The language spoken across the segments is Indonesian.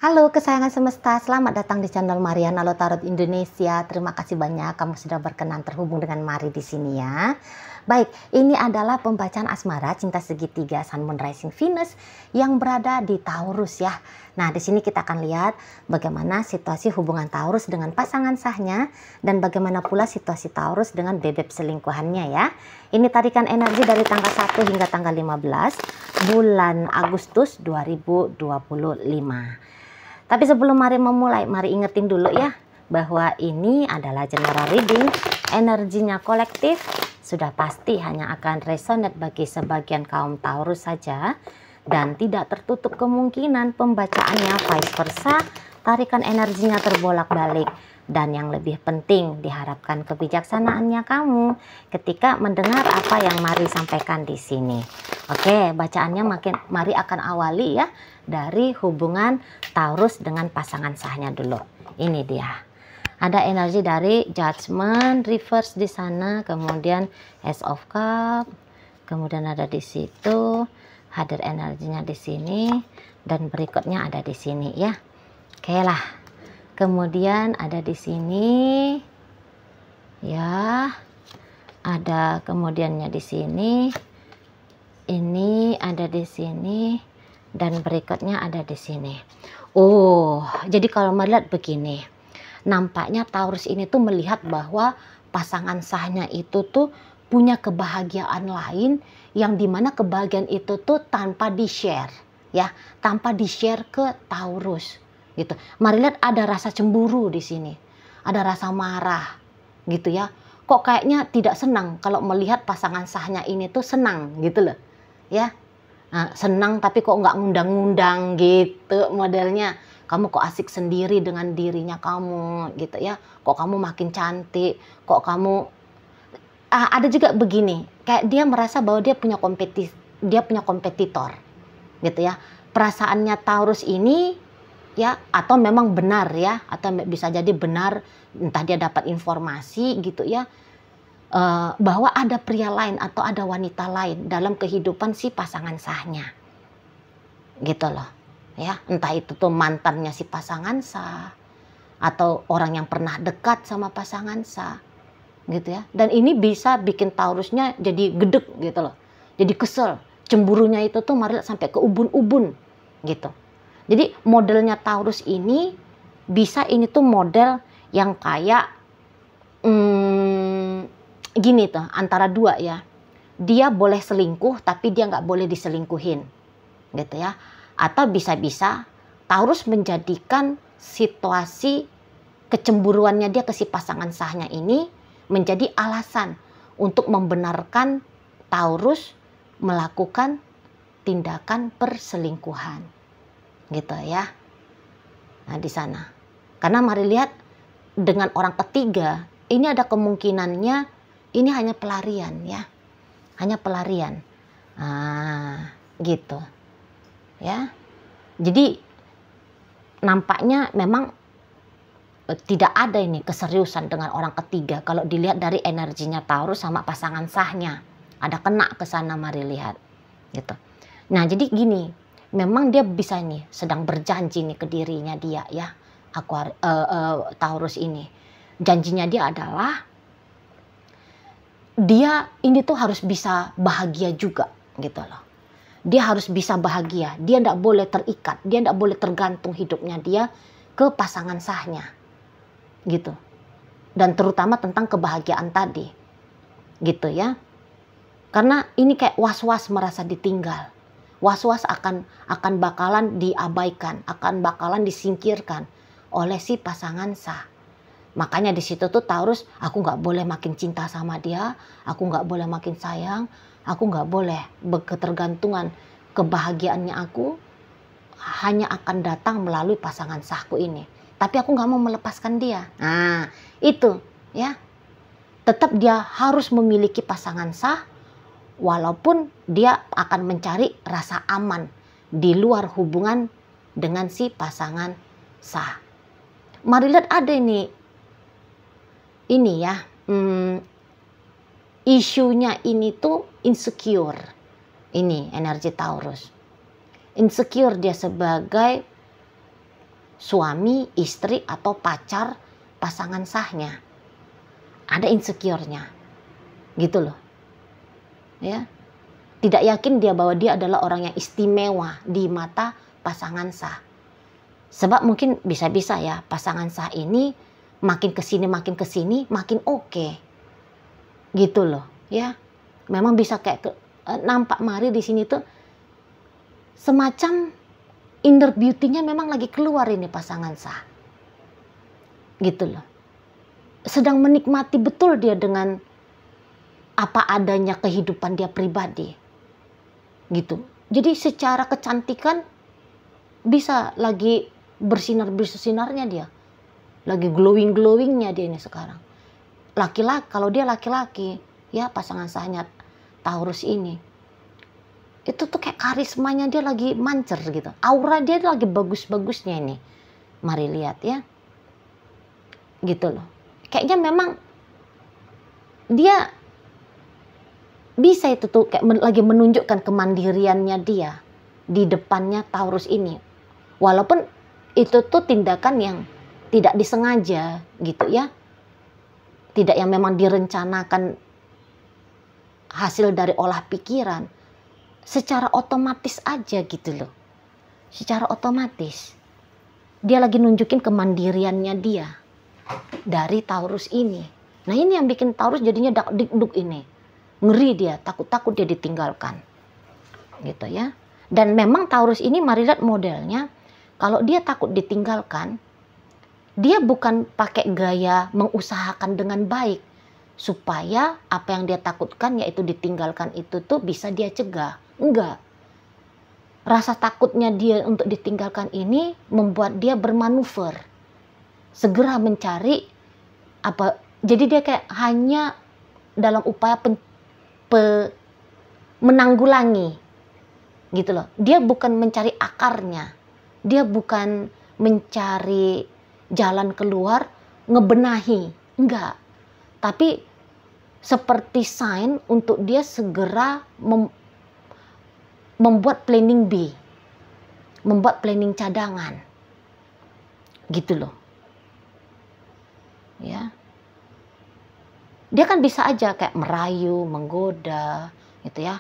Halo kesayangan semesta, selamat datang di channel Mariana Lo Tarot Indonesia. Terima kasih banyak kamu sudah berkenan terhubung dengan Mari di sini ya. Baik, ini adalah pembacaan asmara cinta segitiga Sun Moon Rising Venus yang berada di Taurus ya. Nah, di sini kita akan lihat bagaimana situasi hubungan Taurus dengan pasangan sahnya dan bagaimana pula situasi Taurus dengan bebek selingkuhannya ya. Ini tarikan energi dari tanggal 1 hingga tanggal 15 bulan Agustus 2025. Tapi sebelum mari memulai, mari ingetin dulu ya bahwa ini adalah general reading, energinya kolektif, sudah pasti hanya akan resonate bagi sebagian kaum Taurus saja dan tidak tertutup kemungkinan pembacaannya vice versa, tarikan energinya terbolak-balik. Dan yang lebih penting, diharapkan kebijaksanaannya kamu ketika mendengar apa yang Mari sampaikan di sini. Oke, bacaannya Mari akan awali ya dari hubungan Taurus dengan pasangan sahnya dulu. Ini dia. Ada energi dari Judgment reverse di sana, kemudian Ace of Cup, kemudian ada di situ, hadir energinya di sini, dan berikutnya ada di sini ya. Oke lah. Kemudian ada di sini ya, ada kemudiannya di sini, ini ada di sini, dan berikutnya ada di sini. Oh, jadi kalau melihat begini, nampaknya Taurus ini tuh melihat bahwa pasangan sahnya itu tuh punya kebahagiaan lain yang dimana kebahagiaan itu tuh tanpa di-share ya, tanpa di-share ke Taurus. Gitu. Mari lihat ada rasa cemburu di sini, ada rasa marah, gitu ya. Kok kayaknya tidak senang kalau melihat pasangan sahnya ini tuh senang, gitu loh, ya. Nah, senang tapi kok nggak ngundang-ngundang gitu modelnya. Kamu kok asik sendiri dengan dirinya kamu, gitu ya. Kok kamu makin cantik, kok kamu. Ada juga begini, kayak dia merasa bahwa dia punya kompetitor, gitu ya. Perasaannya Taurus ini ya, atau memang benar ya, atau bisa jadi benar, entah dia dapat informasi gitu ya, bahwa ada pria lain atau ada wanita lain dalam kehidupan si pasangan sahnya gitu loh ya, entah itu tuh mantannya si pasangan sah atau orang yang pernah dekat sama pasangan sah gitu ya. Dan ini bisa bikin Taurusnya jadi gedek gitu loh, jadi kesel, cemburunya itu tuh Mari sampai ke ubun-ubun gitu. Jadi modelnya Taurus ini bisa ini tuh model yang kayak gini tuh, antara dua ya. Dia boleh selingkuh tapi dia nggak boleh diselingkuhin gitu ya. Atau bisa-bisa Taurus menjadikan situasi kecemburuannya dia ke si pasangan sahnya ini menjadi alasan untuk membenarkan Taurus melakukan tindakan perselingkuhan. Gitu ya. Nah, di sana. Karena mari lihat dengan orang ketiga, ini ada kemungkinannya ini hanya pelarian ya. Hanya pelarian. Nah, gitu. Ya. Jadi nampaknya memang tidak ada ini keseriusan dengan orang ketiga kalau dilihat dari energinya Taurus sama pasangan sahnya. Ada kena ke sana Mari lihat. Gitu. Nah, jadi gini, memang dia bisa nih sedang berjanji nih ke dirinya dia ya, Taurus ini. Janjinya dia adalah dia ini tuh harus bisa bahagia juga gitu loh. Dia harus bisa bahagia, dia tidak boleh terikat, dia tidak boleh tergantung hidupnya dia ke pasangan sahnya gitu. Dan terutama tentang kebahagiaan tadi gitu ya. Karena ini kayak was-was merasa ditinggal. Was-was akan bakalan diabaikan, akan bakalan disingkirkan oleh si pasangan sah. Makanya di situ tuh Taurus, aku nggak boleh makin cinta sama dia, aku nggak boleh makin sayang, aku nggak boleh ketergantungan, kebahagiaannya aku hanya akan datang melalui pasangan sahku ini. Tapi aku nggak mau melepaskan dia. Nah, itu ya. Tetap dia harus memiliki pasangan sah, walaupun dia akan mencari rasa aman di luar hubungan dengan si pasangan sah. Mari lihat ada ini ya, isunya ini tuh insecure. Ini energi Taurus. Insecure dia sebagai suami, istri, atau pacar pasangan sahnya. Ada insecure-nya. Gitu loh. Ya. Tidak yakin dia bahwa dia adalah orang yang istimewa di mata pasangan sah. Sebab mungkin bisa-bisa ya pasangan sah ini makin kesini makin oke. Gitu loh. Ya. Memang bisa kayak nampak Mari di sini tuh semacam inner beauty-nya memang lagi keluar ini pasangan sah. Gitu loh. Sedang menikmati betul dia dengan apa adanya kehidupan dia pribadi. Gitu. Jadi secara kecantikan bisa lagi bersinar-bersinarnya dia. Lagi glowing-glowingnya dia ini sekarang. Laki-laki, kalau dia laki-laki, ya pasangan sahnya Taurus ini, itu tuh kayak karismanya dia lagi mancer gitu. Aura dia lagi bagus-bagusnya ini. Mari lihat ya. Gitu loh. Kayaknya memang dia bisa itu tuh kayak lagi menunjukkan kemandiriannya dia di depannya Taurus ini. Walaupun itu tuh tindakan yang tidak disengaja gitu ya. Tidak yang memang direncanakan hasil dari olah pikiran. Secara otomatis aja gitu loh. Secara otomatis. Dia lagi nunjukin kemandiriannya dia dari Taurus ini. Nah ini yang bikin Taurus jadinya dak-dik-duk ini. Ngeri dia, takut-takut dia ditinggalkan. Gitu ya. Dan memang Taurus ini mari lihat modelnya. Kalau dia takut ditinggalkan, dia bukan pakai gaya mengusahakan dengan baik. Supaya apa yang dia takutkan yaitu ditinggalkan itu tuh bisa dia cegah. Enggak. Rasa takutnya dia untuk ditinggalkan ini membuat dia bermanuver. Segera mencari apa. Jadi dia kayak hanya dalam upaya menanggulangi. Gitu loh. Dia bukan mencari akarnya. Dia bukan mencari jalan keluar, ngebenahi. Enggak. Tapi seperti sign untuk dia segera membuat planning B. Membuat planning cadangan. Gitu loh. Ya. Dia kan bisa aja kayak merayu, menggoda, gitu ya.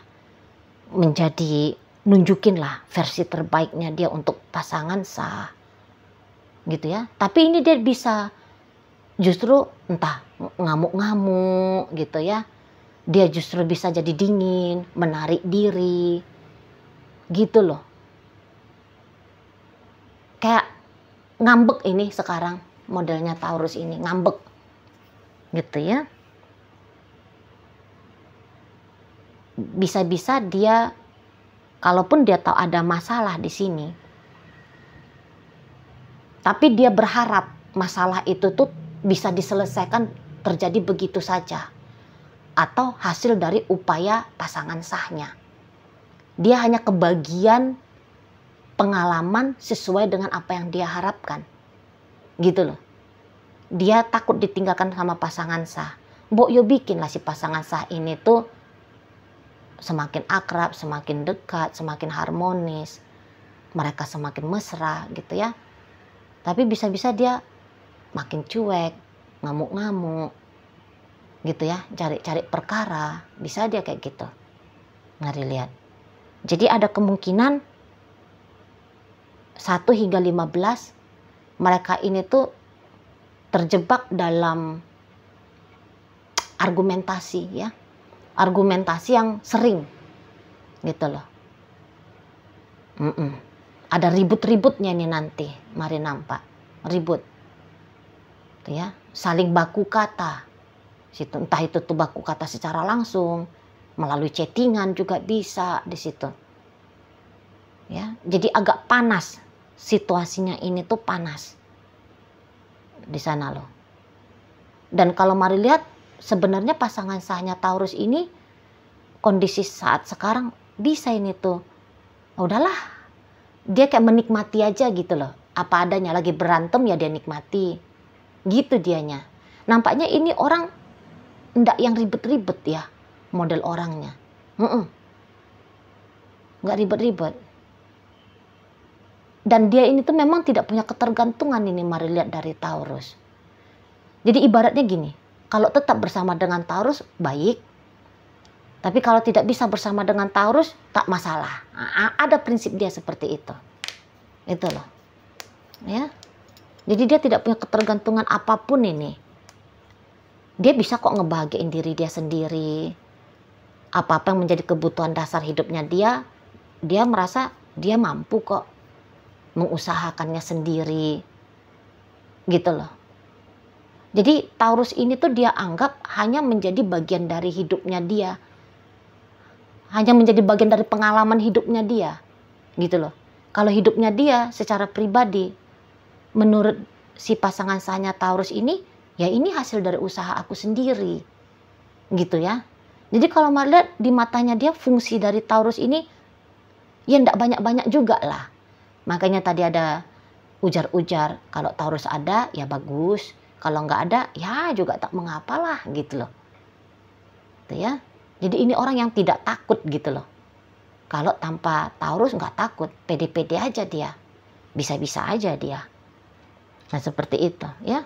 Nunjukin lah versi terbaiknya dia untuk pasangan sah. Gitu ya. Tapi ini dia bisa justru entah ngamuk-ngamuk gitu ya. Dia justru bisa jadi dingin, menarik diri. Gitu loh. Kayak ngambek ini sekarang modelnya Taurus ini, ngambek. Gitu ya. Bisa-bisa dia kalaupun dia tahu ada masalah di sini, tapi dia berharap masalah itu tuh bisa diselesaikan terjadi begitu saja. Atau hasil dari upaya pasangan sahnya. Dia hanya kebagian pengalaman sesuai dengan apa yang dia harapkan. Gitu loh. Dia takut ditinggalkan sama pasangan sah. Mbok yo bikinlah si pasangan sah ini tuh semakin akrab, semakin dekat, semakin harmonis. Mereka semakin mesra gitu ya. Tapi bisa-bisa dia makin cuek, ngamuk-ngamuk, gitu ya, cari-cari perkara, bisa dia kayak gitu. Mari lihat. Jadi ada kemungkinan 1 hingga 15 mereka ini tuh terjebak dalam argumentasi ya, argumentasi yang sering, gitu loh. Ada ribut-ributnya nih nanti, mari nampak ribut. Ya, saling baku kata. Situ entah itu tuh baku kata secara langsung, melalui chattingan juga bisa di situ. Ya, jadi agak panas situasinya ini tuh panas. Di sana loh. Dan kalau mari lihat sebenarnya pasangan sahnya Taurus ini kondisi saat sekarang bisa ini tuh. Udahlah. Dia kayak menikmati aja gitu loh. Apa adanya lagi berantem ya dia nikmati. Gitu dianya. Nampaknya ini orang ndak yang ribet-ribet ya model orangnya. Nggak ribet-ribet. Dan dia ini tuh memang tidak punya ketergantungan ini, mari lihat dari Taurus. Jadi ibaratnya gini, kalau tetap bersama dengan Taurus baik, tapi kalau tidak bisa bersama dengan Taurus tak masalah. Nah, ada prinsip dia seperti itu. Itu loh. Ya. Jadi dia tidak punya ketergantungan apapun ini. Dia bisa kok ngebahagiain diri dia sendiri. Apa-apa yang menjadi kebutuhan dasar hidupnya dia merasa dia mampu kok mengusahakannya sendiri. Gitu loh. Jadi Taurus ini tuh dia anggap hanya menjadi bagian dari hidupnya dia. Hanya menjadi bagian dari pengalaman hidupnya dia. Gitu loh. Kalau hidupnya dia secara pribadi, menurut si pasangan sahnya Taurus ini, ya ini hasil dari usaha aku sendiri. Gitu ya. Jadi kalau lihat di matanya dia, fungsi dari Taurus ini ya enggak banyak-banyak juga lah. Makanya tadi ada ujar-ujar, kalau Taurus ada ya bagus, kalau nggak ada ya juga tak mengapalah gitu loh. Gitu ya. Jadi ini orang yang tidak takut gitu loh. Kalau tanpa Taurus nggak takut, pede-pede aja dia. Bisa-bisa aja dia. Nah seperti itu ya.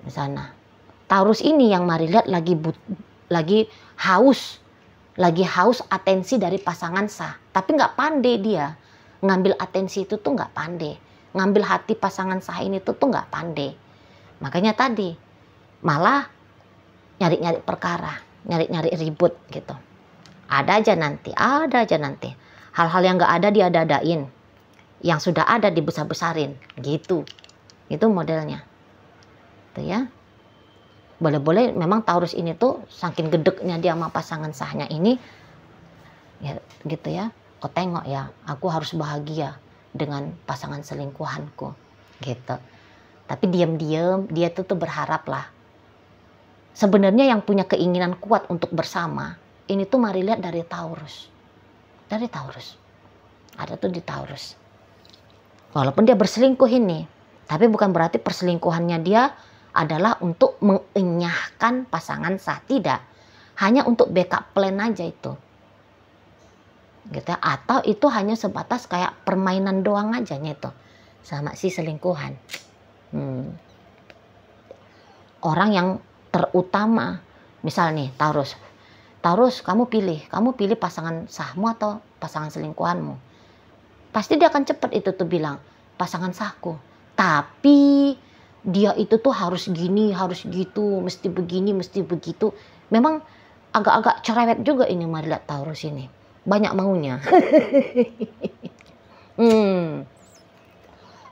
Di sana. Taurus ini yang mari lihat lagi haus atensi dari pasangan sah. Tapi nggak pandai dia. Ngambil atensi itu tuh nggak pandai. Ngambil hati pasangan sah ini tuh nggak pandai. Makanya tadi malah nyari-nyari perkara, nyari-nyari ribut gitu. Ada aja nanti. Hal-hal yang nggak ada dia dadain. Yang sudah ada dibesar-besarin. Gitu. Itu modelnya. Tuh ya. Boleh-boleh memang Taurus ini tuh saking gedeknya dia sama pasangan sahnya ini. Ya gitu ya. Kau tengok ya, aku harus bahagia dengan pasangan selingkuhanku. Gitu. Tapi diam-diam dia tuh berharap lah. Sebenarnya yang punya keinginan kuat untuk bersama, ini tuh mari lihat dari Taurus. Dari Taurus. Ada tuh di Taurus. Walaupun dia berselingkuh ini, tapi bukan berarti perselingkuhannya dia adalah untuk mengenyahkan pasangan sah. Tidak. Hanya untuk backup plan aja itu. Gitu ya. Atau itu hanya sebatas kayak permainan doang aja itu. Sama si selingkuhan. Orang yang terutama, misal nih Taurus, kamu pilih pasangan sahmu atau pasangan selingkuhanmu. Pasti dia akan cepet itu tuh bilang pasangan sahku. Tapi dia itu tuh harus gini, harus gitu, mesti begini, mesti begitu. Memang agak-agak cerewet juga ini mari lihat Taurus ini. Banyak maunya.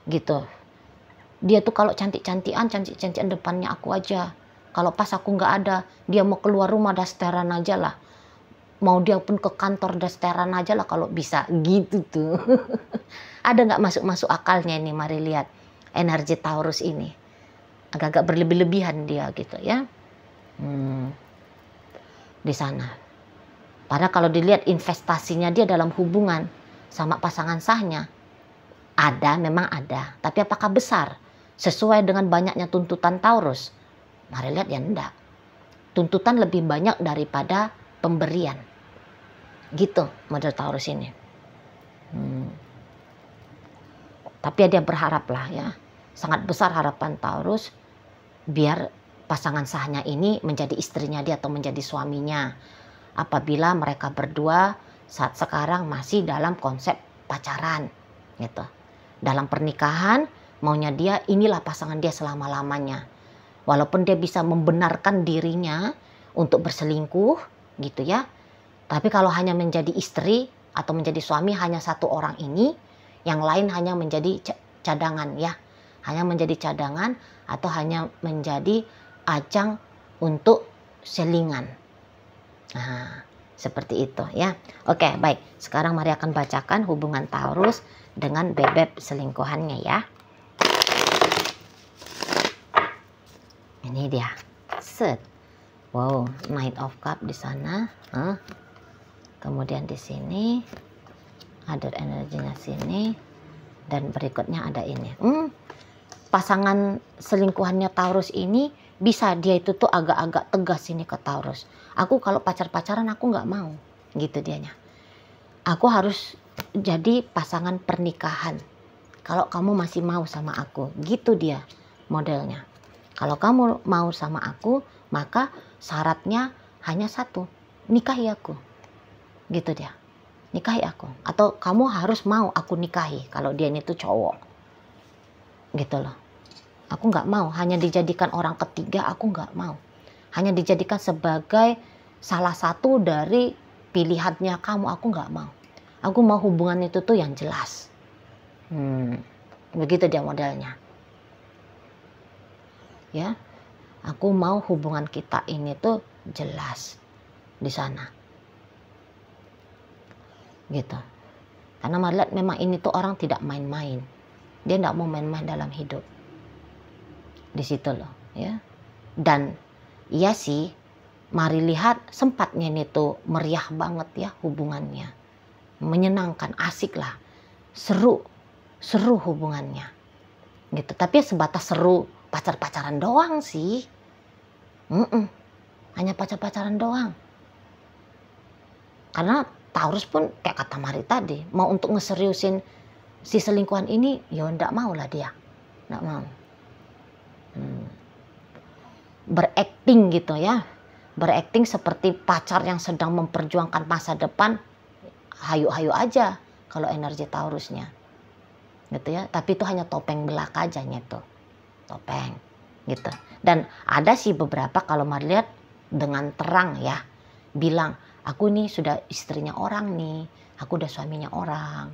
Gitu. Dia tuh kalau cantik-cantikan depannya aku aja. Kalau pas aku nggak ada, dia mau keluar rumah dasteran aja lah. Mau dia pun ke kantor dasteran aja lah kalau bisa. Gitu tuh. Ada nggak masuk akalnya ini? Mari lihat energi Taurus ini. Agak-agak berlebih-lebihan dia gitu ya. Di sana. Padahal kalau dilihat investasinya dia dalam hubungan sama pasangan sahnya. Memang ada. Tapi apakah besar? Sesuai dengan banyaknya tuntutan Taurus. Mari lihat ya enggak. Tuntutan lebih banyak daripada pemberian. Gitu model Taurus ini. Tapi dia berharap lah ya. Sangat besar harapan Taurus. Biar pasangan sahnya ini menjadi istrinya dia atau menjadi suaminya. Apabila mereka berdua saat sekarang masih dalam konsep pacaran. Gitu. Dalam pernikahan maunya dia inilah pasangan dia selama-lamanya. Walaupun dia bisa membenarkan dirinya untuk berselingkuh gitu ya. Tapi kalau hanya menjadi istri atau menjadi suami hanya satu orang ini, yang lain hanya menjadi cadangan ya. Hanya menjadi cadangan atau hanya menjadi ajang untuk selingan. Nah, seperti itu ya. Oke, baik. Sekarang mari akan bacakan hubungan Taurus dengan bebek selingkuhannya ya. Ini dia. Set. Wow, Knight of Cup di sana. Kemudian di sini ada energinya sini dan berikutnya ada ini. Pasangan selingkuhannya Taurus ini bisa dia itu tuh agak-agak tegas ini ke Taurus. Aku kalau pacaran aku nggak mau, gitu dianya. Aku harus jadi pasangan pernikahan. Kalau kamu masih mau sama aku, gitu dia modelnya. Kalau kamu mau sama aku, maka syaratnya hanya satu, nikahi aku. Gitu dia, nikahi aku. Atau kamu harus mau aku nikahi, kalau dia ini tuh cowok. Gitu loh. Aku nggak mau hanya dijadikan orang ketiga, aku nggak mau. Hanya dijadikan sebagai salah satu dari pilihannya kamu, aku nggak mau. Aku mau hubungan itu tuh yang jelas. Begitu dia modelnya. Ya, aku mau hubungan kita ini tuh jelas di sana. Gitu. Karena melihat memang ini tuh orang tidak main-main. Dia tidak mau main-main dalam hidup. Di situ loh, ya. Dan iya sih, mari lihat sempatnya ini tuh meriah banget ya hubungannya. Menyenangkan, asik lah. Seru hubungannya. Gitu. Tapi sebatas seru, pacar-pacaran doang sih. Hanya pacar-pacaran doang. Karena Taurus pun kayak kata Mari tadi, mau untuk ngeseriusin si selingkuhan ini, ya enggak mau lah dia. Enggak mau. Berakting gitu ya. Berakting seperti pacar yang sedang memperjuangkan masa depan, hayu-hayu aja kalau energi Taurusnya. Gitu ya. Tapi itu hanya topeng belaka aja gitu. Topeng gitu. Dan ada sih beberapa kalau Mari lihat dengan terang ya, bilang, aku nih sudah istrinya orang nih, aku udah suaminya orang.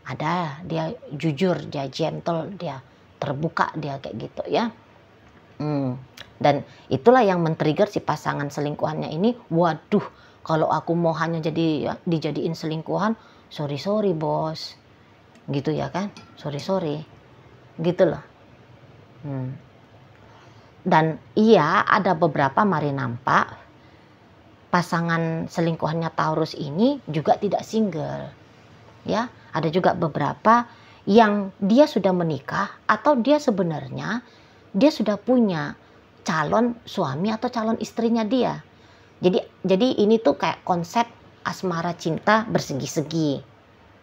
Ada, dia jujur, dia gentle, dia terbuka, dia kayak gitu ya. Dan itulah yang men-trigger si pasangan selingkuhannya ini. Waduh, kalau aku mau hanya dijadiin selingkuhan, sorry bos, gitu ya kan, sorry, gitu loh. Dan iya, ada beberapa Mari nampak pasangan selingkuhannya Taurus ini juga tidak single. Ya, ada juga beberapa yang dia sudah menikah atau dia sebenarnya dia sudah punya calon suami atau calon istrinya dia. Jadi ini tuh kayak konsep asmara cinta bersegi-segi.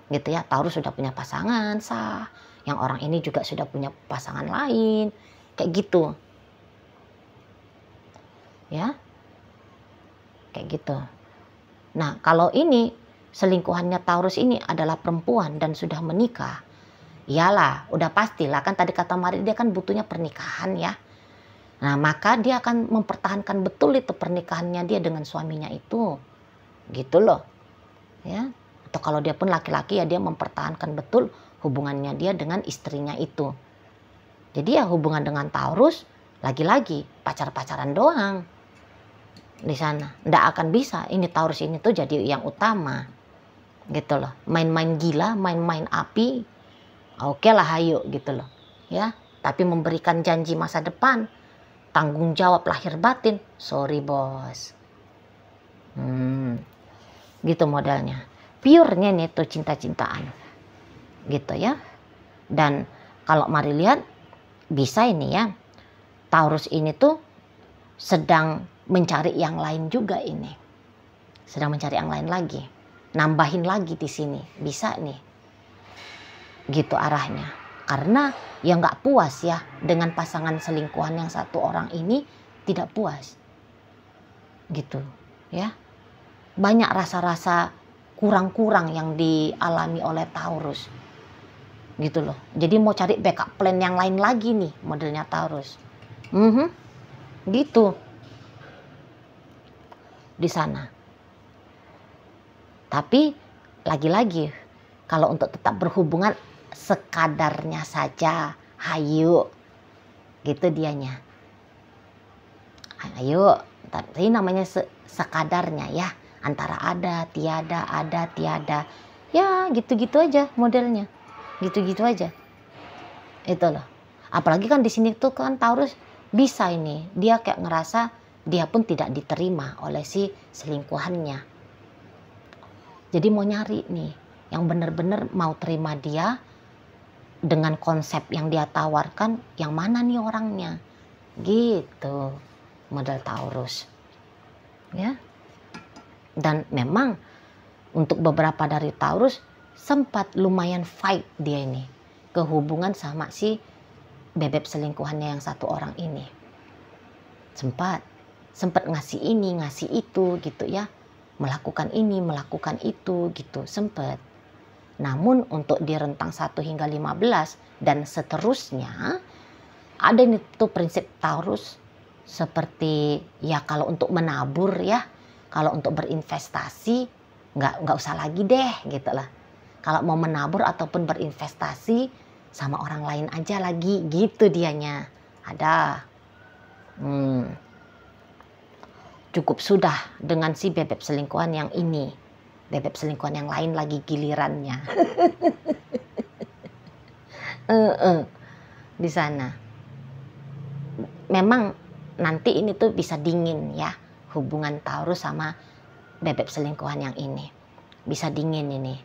Gitu ya, Taurus sudah punya pasangan sah, yang orang ini juga sudah punya pasangan lain, kayak gitu. Ya. Kayak gitu. Nah, kalau ini selingkuhannya Taurus ini adalah perempuan dan sudah menikah, iyalah, udah pastilah kan tadi kata Mari dia kan butuhnya pernikahan ya. Nah, maka dia akan mempertahankan betul itu pernikahannya dia dengan suaminya itu. Gitu loh. Ya. Atau kalau dia pun laki-laki ya dia mempertahankan betul hubungannya dia dengan istrinya itu. Jadi ya hubungan dengan Taurus lagi-lagi pacar-pacaran doang. Di sana ndak akan bisa ini Taurus ini tuh jadi yang utama gitu loh, main-main gila, main-main api, oke lah hayo gitu loh ya, tapi memberikan janji masa depan, tanggung jawab lahir batin, sorry bos. Gitu modelnya, purenya nih tuh cinta-cintaan gitu ya. Dan kalau Mari lihat bisa ini ya, Taurus ini tuh sedang mencari yang lain juga ini. Sedang mencari yang lain lagi. Nambahin lagi di sini. Bisa nih. Gitu arahnya. Karena ya nggak puas ya dengan pasangan selingkuhan yang satu orang ini, tidak puas. Gitu ya. Banyak rasa-rasa kurang-kurang yang dialami oleh Taurus. Gitu loh. Jadi mau cari backup plan yang lain lagi nih modelnya Taurus. Gitu. Di sana. Tapi lagi-lagi kalau untuk tetap berhubungan sekadarnya saja, hayu. Gitu dianya. Ayo, tapi namanya sekadarnya ya, antara ada, tiada. Ya, gitu-gitu aja modelnya. Gitu-gitu aja. Itu loh. Apalagi kan di sini tuh kan Taurus bisa ini, dia kayak ngerasa dia pun tidak diterima oleh si selingkuhannya. Jadi mau nyari nih yang benar-benar mau terima dia dengan konsep yang dia tawarkan, yang mana nih orangnya. Gitu model Taurus. Ya. Dan memang untuk beberapa dari Taurus sempat lumayan fight dia ini kehubungan sama si bebek selingkuhannya yang satu orang ini. Sempat ngasih ini, ngasih itu gitu ya. Melakukan ini, melakukan itu gitu, sempat. Namun untuk di rentang 1 hingga 15 dan seterusnya, ada ini tuh prinsip Taurus seperti ya kalau untuk menabur ya, kalau untuk berinvestasi nggak usah lagi deh gitu lah. Kalau mau menabur ataupun berinvestasi sama orang lain aja lagi gitu dianya. Ada. Cukup sudah dengan si bebek selingkuhan yang ini. Bebek selingkuhan yang lain lagi gilirannya. Di sana. Memang nanti ini tuh bisa dingin ya. Hubungan Taurus sama bebek selingkuhan yang ini. Bisa dingin ini.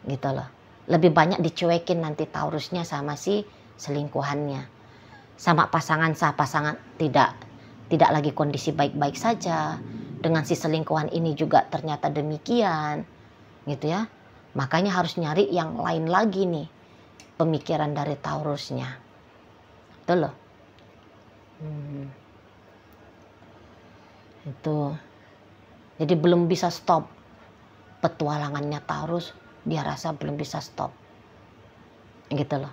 Gitu loh. Lebih banyak dicuekin nanti Taurusnya sama si selingkuhannya. Sama pasangan tidak lagi kondisi baik-baik saja. Dengan si selingkuhan ini juga ternyata demikian. Gitu ya. Makanya harus nyari yang lain lagi nih. Pemikiran dari Taurusnya. Itu loh. Itu. Jadi belum bisa stop. Petualangannya Taurus. Dia rasa belum bisa stop. Gitu loh.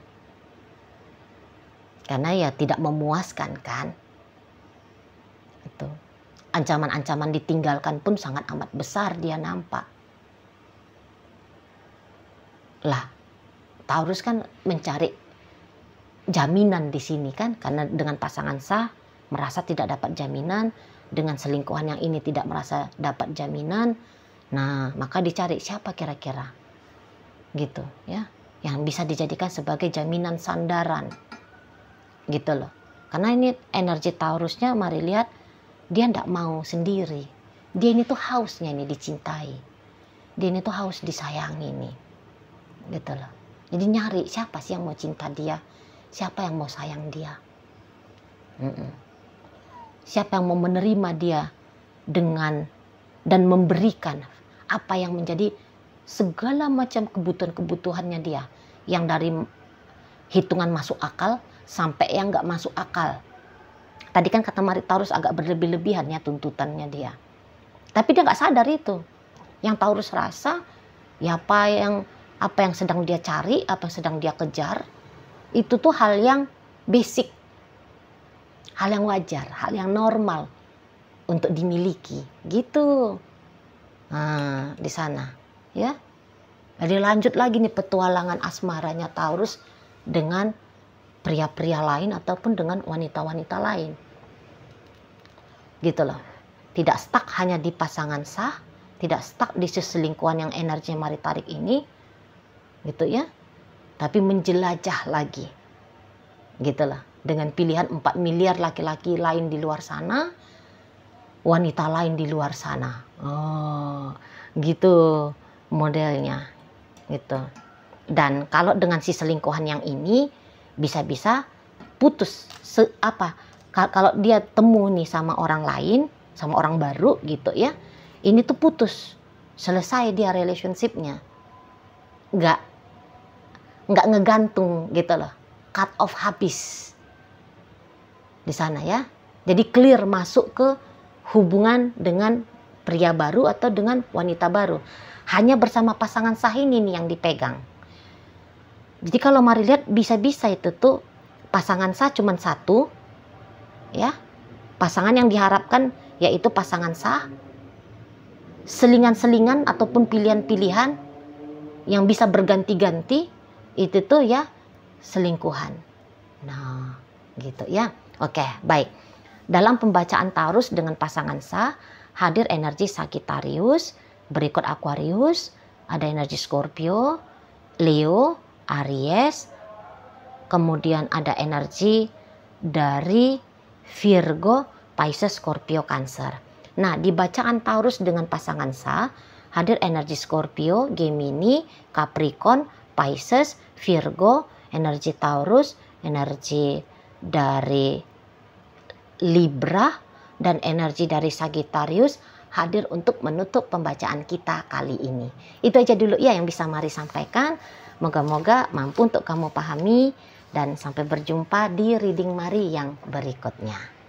Karena ya tidak memuaskan kan. Itu. Ancaman-ancaman ditinggalkan pun sangat amat besar dia nampak. Lah, Taurus kan mencari jaminan di sini kan. Karena dengan pasangan sah merasa tidak dapat jaminan. Dengan selingkuhan yang ini tidak merasa dapat jaminan. Nah, maka dicari siapa kira-kira. Gitu ya, yang bisa dijadikan sebagai jaminan sandaran gitu loh. Karena ini energi Taurusnya, mari lihat, dia tidak mau sendiri. Dia ini tuh hausnya ini dicintai, dia ini tuh haus disayangi nih gitu loh. Jadi nyari siapa sih yang mau cinta dia, siapa yang mau sayang dia, siapa yang mau menerima dia dengan dan memberikan apa yang menjadi segala macam kebutuhannya dia, yang dari hitungan masuk akal sampai yang nggak masuk akal. Tadi kan kata Mari Taurus agak berlebih-lebihan ya tuntutannya dia, tapi dia nggak sadar itu. Yang Taurus rasa ya apa yang sedang dia cari, apa yang sedang dia kejar, itu tuh hal yang basic, hal yang wajar, hal yang normal untuk dimiliki gitu. Nah, di sana ya. Jadi lanjut lagi nih petualangan asmaranya Taurus dengan pria-pria lain ataupun dengan wanita-wanita lain. Gitu loh. Tidak stuck hanya di pasangan sah, tidak stuck di selingkuhan yang energinya mari tarik ini. Gitu ya. Tapi menjelajah lagi. Gitu loh. Dengan pilihan 4 miliar laki-laki lain di luar sana, wanita lain di luar sana. Oh, gitu modelnya gitu. Dan kalau dengan si selingkuhan yang ini bisa-bisa putus kalau dia temu nih sama orang lain, sama orang baru gitu ya, ini tuh putus, selesai dia relationshipnya, nggak ngegantung gitu loh, cut off habis di sana ya. Jadi clear masuk ke hubungan dengan pria baru atau dengan wanita baru. Hanya bersama pasangan sah ini nih yang dipegang. Jadi kalau mari lihat bisa-bisa itu tuh pasangan sah cuma satu. Ya. Pasangan yang diharapkan yaitu pasangan sah. Selingan-selingan ataupun pilihan-pilihan yang bisa berganti-ganti itu tuh ya selingkuhan. Nah, gitu ya. Oke, baik. Dalam pembacaan Taurus dengan pasangan sah hadir energi Sagittarius, berikut Aquarius, ada energi Scorpio, Leo, Aries, kemudian ada energi dari Virgo, Pisces, Scorpio, Cancer. Nah, di bacaan Taurus dengan pasangan sah hadir energi Scorpio, Gemini, Capricorn, Pisces, Virgo, energi Taurus, energi dari Libra, dan energi dari Sagittarius, hadir untuk menutup pembacaan kita kali ini. Itu aja dulu ya yang bisa Mari sampaikan. Moga-moga mampu untuk kamu pahami, dan sampai berjumpa di reading Mari yang berikutnya.